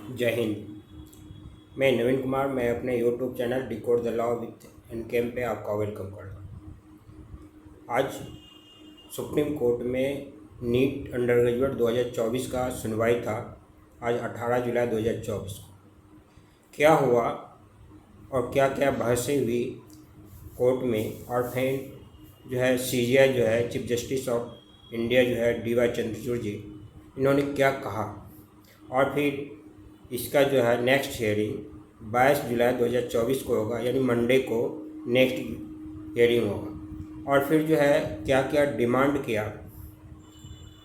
जय हिंद। मैं नवीन कुमार। मैं अपने YouTube channel decode the law with एनकेम पे आपका वेलकम करता हूँ। आज सुप्रीम कोर्ट में नीट अंडर ग्रेजुएट 2024 का सुनवाई था। आज 18 जुलाई 2024 को क्या हुआ और क्या क्या बहसें हुई कोर्ट में, और फिर जो है सीजीआई जो है चीफ जस्टिस ऑफ इंडिया जो है डी वाई चंद्रचूड़ जी, इन्होंने क्या कहा, और फिर इसका जो है नेक्स्ट हियरिंग 22 जुलाई 2024 को होगा, यानी मंडे को नेक्स्ट हियरिंग होगा। और फिर जो है क्या क्या डिमांड किया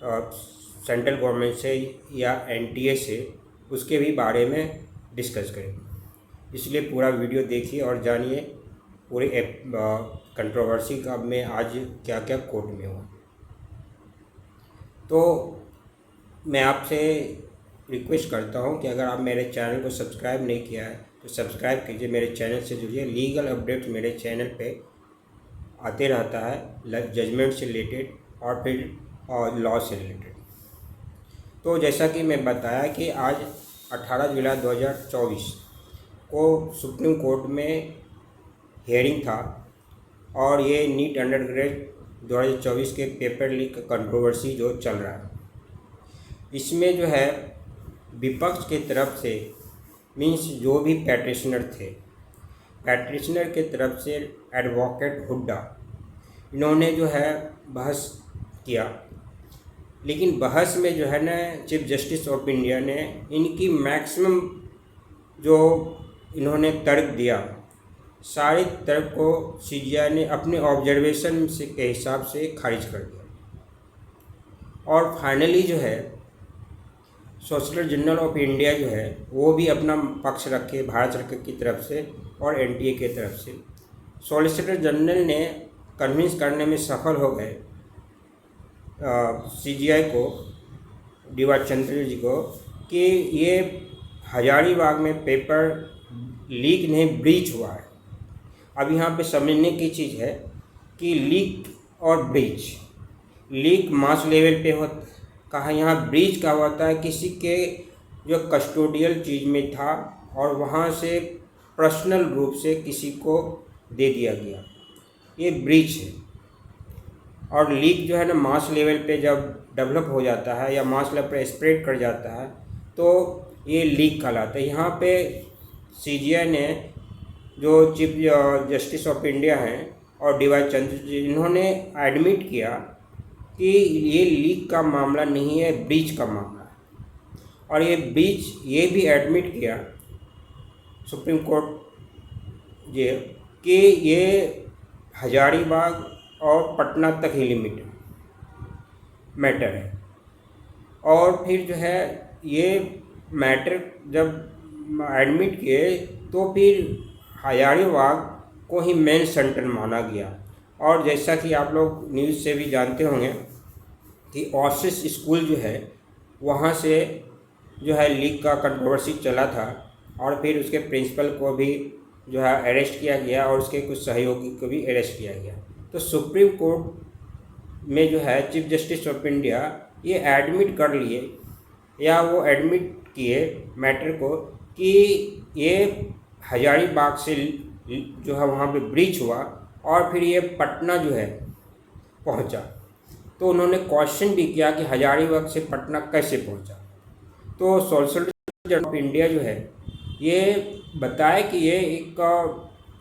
सेंट्रल गवर्नमेंट से या एनटीए से, उसके भी बारे में डिस्कस करेंगे। इसलिए पूरा वीडियो देखिए और जानिए पूरे कंट्रोवर्सी का में आज क्या क्या कोर्ट में हुआ। तो मैं आपसे रिक्वेस्ट करता हूं कि अगर आप मेरे चैनल को सब्सक्राइब नहीं किया है तो सब्सक्राइब कीजिए, मेरे चैनल से जुड़िए। लीगल अपडेट्स मेरे चैनल पे आते रहता है, जजमेंट से रिलेटेड और फिर लॉ से रिलेटेड। तो जैसा कि मैं बताया कि आज 18 जुलाई 2024 को सुप्रीम कोर्ट में हियरिंग था, और ये नीट अंडर ग्रेजुएट 2024 के पेपर लीक कंट्रोवर्सी जो चल रहा है, इसमें जो है विपक्ष की तरफ से मीन्स जो भी पैटिशनर थे, पैटिशनर के तरफ से एडवोकेट हुड्डा, इन्होंने जो है बहस किया। लेकिन बहस में जो है ना चीफ जस्टिस ऑफ इंडिया ने इनकी मैक्सिमम जो इन्होंने तर्क दिया, सारे तर्क को सीजीआई ने अपने ऑब्जर्वेशन से के हिसाब से खारिज कर दिया। और फाइनली जो है सॉलिसिटर जनरल ऑफ इंडिया जो है वो भी अपना पक्ष रखे भारत सरकार की तरफ से और एनटीए की तरफ से। सॉलिसिटर जनरल ने कन्विंस करने में सफल हो गए सीजीआई को, डी वाई चंद्रचूड़ जी को, कि ये हजारीबाग में पेपर लीक नहीं ब्रीच हुआ है। अब यहाँ पे समझने की चीज़ है कि लीक और ब्रीच, लीक मास लेवल पे होता कहा, यहाँ ब्रीच का होता है किसी के जो कस्टोडियल चीज़ में था और वहाँ से पर्सनल रूप से किसी को दे दिया गया, ये ब्रीच है। और लीक जो है ना मास लेवल पे जब डेवलप हो जाता है या मास लेवल पे स्प्रेड कर जाता है तो ये लीक कहलाता है। यहाँ पे सीजीआई ने जो चीफ जस्टिस ऑफ इंडिया हैं और डी वाई चंद्रचूड़, इन्होंने एडमिट किया कि ये लीक का मामला नहीं है, ब्रीच का मामला है। और ये ब्रीच ये भी एडमिट किया सुप्रीम कोर्ट ये कि ये हजारीबाग और पटना तक ही लिमिट मैटर है। और फिर जो है ये मैटर जब एडमिट किए तो फिर हजारीबाग को ही मेन सेंटर माना गया। और जैसा कि आप लोग न्यूज़ से भी जानते होंगे कि ओसिस स्कूल जो है वहाँ से जो है लीक का कंट्रोवर्सी चला था, और फिर उसके प्रिंसिपल को भी जो है अरेस्ट किया गया और उसके कुछ सहयोगी को भी अरेस्ट किया गया। तो सुप्रीम कोर्ट में जो है चीफ जस्टिस ऑफ इंडिया ये एडमिट कर लिए, या वो एडमिट किए मैटर को कि ये हजारीबाग से जो है वहाँ पे ब्रीच हुआ और फिर ये पटना जो है पहुँचा। तो उन्होंने क्वेश्चन भी किया कि हजारीबाग से पटना कैसे पहुँचा। तो सॉलिसिटर जनरल ऑफ इंडिया जो है ये बताया कि ये एक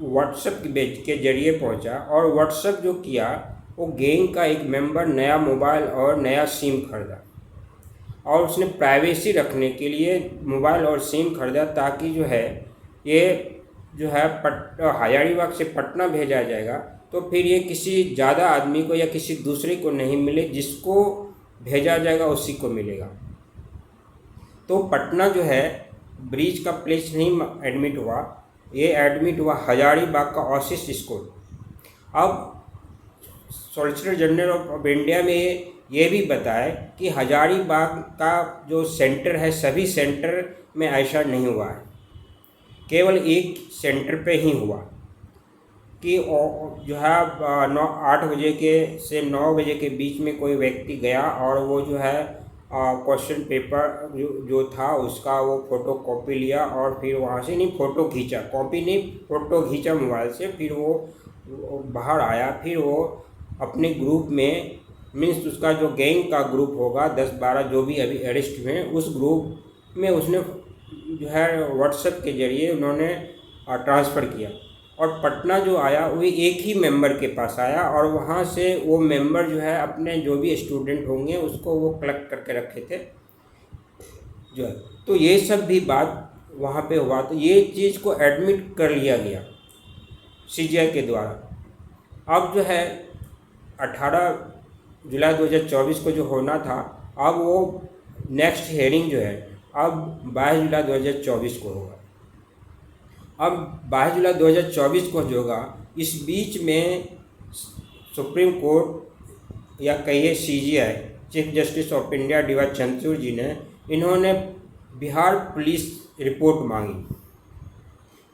व्हाट्सएप के जरिए पहुँचा, और व्हाट्सएप जो किया वो गैंग का एक मेंबर नया मोबाइल और नया सिम खरीदा, और उसने प्राइवेसी रखने के लिए मोबाइल और सिम खरीदा ताकि जो है ये जो है हजारीबाग से पटना भेजा जाएगा तो फिर ये किसी ज़्यादा आदमी को या किसी दूसरे को नहीं मिले, जिसको भेजा जाएगा उसी को मिलेगा। तो पटना जो है ब्रीच का प्लेस नहीं एडमिट हुआ, ये एडमिट हुआ हजारीबाग का ओसिस स्कूल। अब सॉलिसिटर जनरल ऑफ इंडिया में ये भी बताया कि हजारीबाग का जो सेंटर है सभी सेंटर में ऐसा नहीं हुआ है, केवल एक सेंटर पे ही हुआ कि जो है 8 बजे के से 9 बजे के बीच में कोई व्यक्ति गया और वो जो है क्वेश्चन पेपर जो था उसका वो फ़ोटो कॉपी लिया और फिर वहाँ से नहीं फ़ोटो खींचा, कॉपी नहीं फ़ोटो खींचा मोबाइल से। फिर वो बाहर आया, फिर वो अपने ग्रुप में, मीन्स उसका जो गैंग का ग्रुप होगा 10-12 जो भी अभी अरेस्ट हुए हैं, उस ग्रुप में उसने जो है व्हाट्सएप के ज़रिए उन्होंने ट्रांसफ़र किया। और पटना जो आया वो एक ही मेंबर के पास आया और वहाँ से वो मेंबर जो है अपने जो भी स्टूडेंट होंगे उसको वो कलेक्ट करके रखे थे जो है। तो ये सब भी बात वहाँ पे हुआ, तो ये चीज़ को एडमिट कर लिया गया सीजीआई के द्वारा। अब जो है 18 जुलाई 2024 को जो होना था, अब वो नेक्स्ट हेयरिंग जो है अब 22 जुलाई 2024 को होगा। अब 22 जुलाई 2024 को जो होगा, इस बीच में सुप्रीम कोर्ट या कहिए CJI, chief justice of India D Y. Chandrachud ji ने इन्होंने बिहार पुलिस रिपोर्ट मांगी,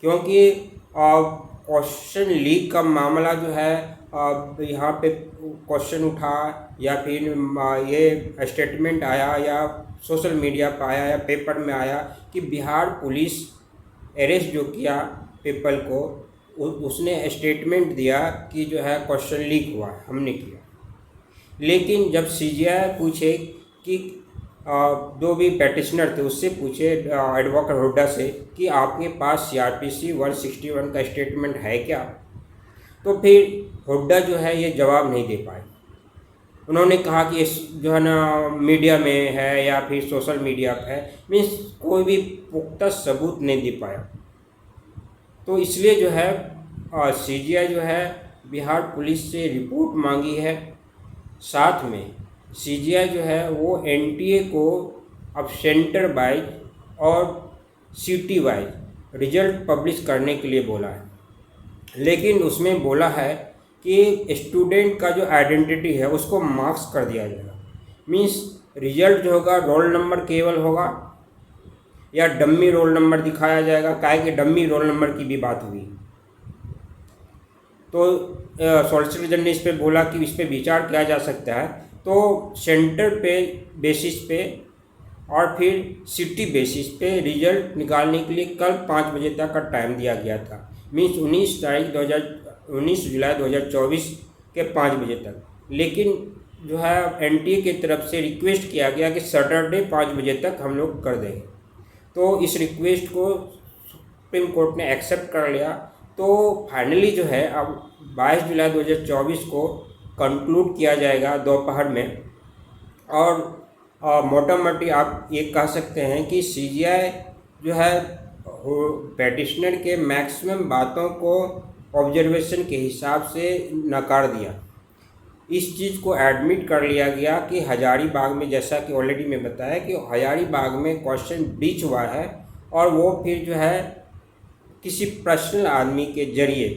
क्योंकि क्वेश्चन लीक का मामला जो है यहाँ पे क्वेश्चन उठा या फिर ये स्टेटमेंट आया या सोशल मीडिया पर आया या पेपर में आया कि बिहार पुलिस अरेस्ट जो किया पीपल को, उसने स्टेटमेंट दिया कि जो है क्वेश्चन लीक हुआ है, हमने किया। लेकिन जब सीजीआई पूछे कि जो भी पेटिशनर थे उससे पूछे एडवोकेट हुड्डा से कि आपके पास सीआरपीसी 161 का स्टेटमेंट है क्या, तो फिर हुड्डा जो है ये जवाब नहीं दे पाए। उन्होंने कहा कि इस जो है ना मीडिया में है या फिर सोशल मीडिया पर है, मीन्स कोई भी पुख्ता सबूत नहीं दे पाया। तो इसलिए जो है सीजीआई जो है बिहार पुलिस से रिपोर्ट मांगी है। साथ में सीजीआई जो है वो एनटीए को अब सेंटर वाइज और सिटी वाइज रिजल्ट पब्लिश करने के लिए बोला है। लेकिन उसमें बोला है कि स्टूडेंट का जो आइडेंटिटी है उसको मार्क्स कर दिया जाएगा। मीन्स रिजल्ट जो होगा रोल नंबर केवल होगा या डम्मी रोल नंबर दिखाया जाएगा, काहे कि डम्मी रोल नंबर की भी बात हुई। तो सॉलिसिटर जनरल ने इस पर बोला कि इस पर विचार किया जा सकता है। तो सेंटर पे बेसिस पे और फिर सिटी बेसिस पे रिजल्ट निकालने के लिए कल 5 बजे तक का टाइम दिया गया था। मीन्स 19 जुलाई 2024 के 5 बजे तक। लेकिन जो है एनटीए की तरफ से रिक्वेस्ट किया गया कि सैटरडे 5 बजे तक हम लोग कर देंगे। तो इस रिक्वेस्ट को सुप्रीम कोर्ट ने एक्सेप्ट कर लिया। तो फाइनली जो है अब 22 जुलाई 2024 को कंक्लूड किया जाएगा दोपहर में। और मोटा मोटी आप ये कह सकते हैं कि सीजीआई जो है पेटिशनर के मैक्सिमम बातों को ऑब्जर्वेशन के हिसाब से नकार दिया। इस चीज़ को एडमिट कर लिया गया कि हजारीबाग में, जैसा कि ऑलरेडी मैं बताया कि हजारीबाग में क्वेश्चन ब्रीच हुआ है और वो फिर जो है किसी पर्सनल आदमी के जरिए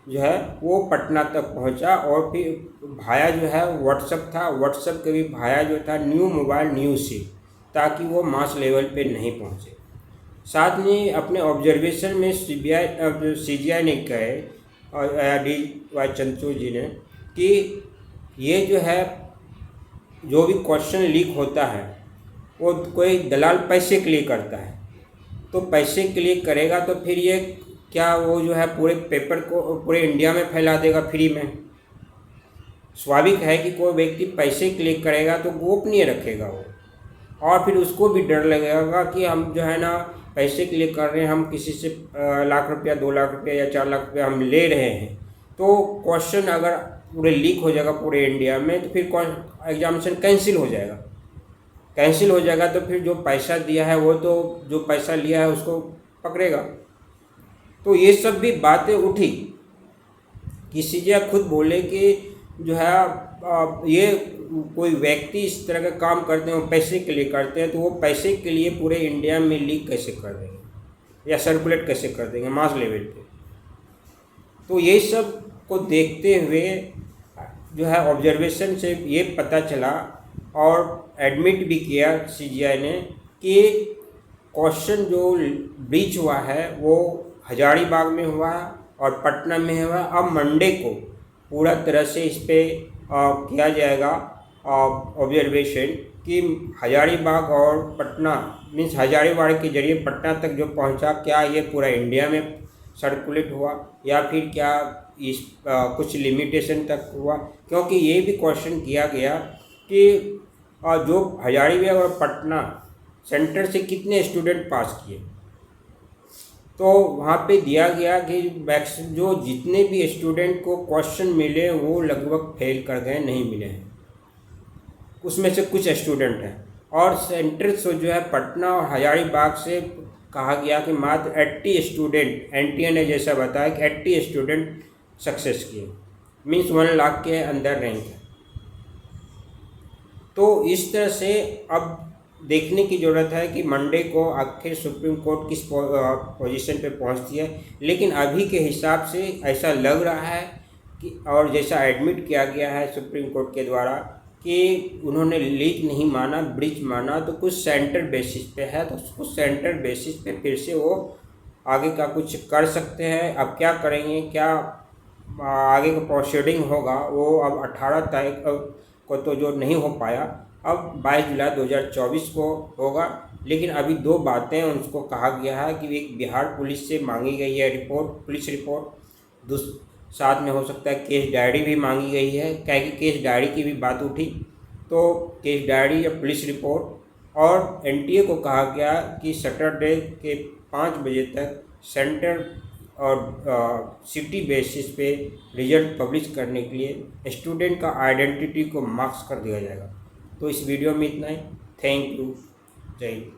जो है वो पटना तक पहुंचा और फिर भाया जो है व्हाट्सएप था, व्हाट्सएप के भी भाया जो था न्यू मोबाइल न्यूज़ से, ताकि वो मास लेवल पे नहीं पहुंचे। साथ में अपने ऑब्जर्वेशन में सीजीआई ने कहे और डी.वाई. चंद्रचूड़ जी ने कि ये जो है जो भी क्वेश्चन लीक होता है वो कोई दलाल पैसे के लिए करता है। तो पैसे के लिए करेगा तो फिर ये क्या वो जो है पूरे पेपर को पूरे इंडिया में फैला देगा फ्री में? स्वाभाविक है कि कोई व्यक्ति पैसे के लिए करेगा तो गोपनीय रखेगा वो, और फिर उसको भी डर लगेगा कि हम जो है ना पैसे के लिए कर रहे हैं, हम किसी से लाख रुपया 2 लाख रुपया या 4 लाख रुपया हम ले रहे हैं। तो क्वेश्चन अगर पूरे लीक हो जाएगा पूरे इंडिया में तो फिर एग्जामिनेशन कैंसिल हो जाएगा। कैंसिल हो जाएगा तो फिर जो पैसा दिया है वो तो जो पैसा लिया है उसको पकड़ेगा। तो ये सब भी बातें उठी कि सीजीआई खुद बोले कि जो है ये कोई व्यक्ति इस तरह का काम करते हैं वो पैसे के लिए करते हैं, तो वो पैसे के लिए पूरे इंडिया में लीक कैसे कर देंगे या सर्कुलेट कैसे कर देंगे मास लेवल पे। तो ये सब को देखते हुए जो है ऑब्जर्वेशन से ये पता चला और एडमिट भी किया सीजीआई ने कि क्वेश्चन जो ब्रीच हुआ है वो हजारीबाग में हुआ और पटना में हुआ। अब मंडे को पूरा तरह से इस पर किया जाएगा ऑब्जर्वेशन कि हजारीबाग और पटना मीन्स हजारीबाग के जरिए पटना तक जो पहुंचा, क्या ये पूरा इंडिया में सर्कुलेट हुआ या फिर क्या इस कुछ लिमिटेशन तक हुआ। क्योंकि ये भी क्वेश्चन किया गया कि जो हजारीबाग और पटना सेंटर से कितने स्टूडेंट पास किए, तो वहाँ पे दिया गया कि जो जितने भी स्टूडेंट को क्वेश्चन मिले वो लगभग फेल कर गए, नहीं मिले हैं, उसमें से कुछ स्टूडेंट हैं। और सेंटर से जो है पटना और हजारीबाग से कहा गया कि मात्र 80 स्टूडेंट, एनटीए ने जैसा बताया कि 80 स्टूडेंट सक्सेस किए, मीन्स 1 लाख के अंदर रैंक है। तो इस तरह से अब देखने की ज़रूरत है कि मंडे को आखिर सुप्रीम कोर्ट किस पोजीशन पे पहुंचती है। लेकिन अभी के हिसाब से ऐसा लग रहा है कि, और जैसा एडमिट किया गया है सुप्रीम कोर्ट के द्वारा, कि उन्होंने लीक नहीं माना, ब्रीच माना, तो कुछ सेंटर बेसिस पे है, तो उसको सेंटर बेसिस पे फिर से वो आगे का कुछ कर सकते हैं। अब क्या करेंगे, क्या आगे का प्रोसीडिंग होगा, वो अब 18 तारीख को तो जो नहीं हो पाया, अब 22 जुलाई 2024 को होगा। लेकिन अभी 2 बातें उनको कहा गया है कि एक बिहार पुलिस से मांगी गई है रिपोर्ट, पुलिस रिपोर्ट, साथ में हो सकता है केस डायरी भी मांगी गई है, क्या कि केस डायरी की भी बात उठी, तो केस डायरी या पुलिस रिपोर्ट। और एनटीए को कहा गया कि सैटरडे के 5 बजे तक सेंटर और सिटी बेसिस पे रिजल्ट पब्लिश करने के लिए स्टूडेंट का आइडेंटिटी को मार्क्स कर दिया जाएगा। तो इस वीडियो में इतना ही। Thank you. जय हिंद।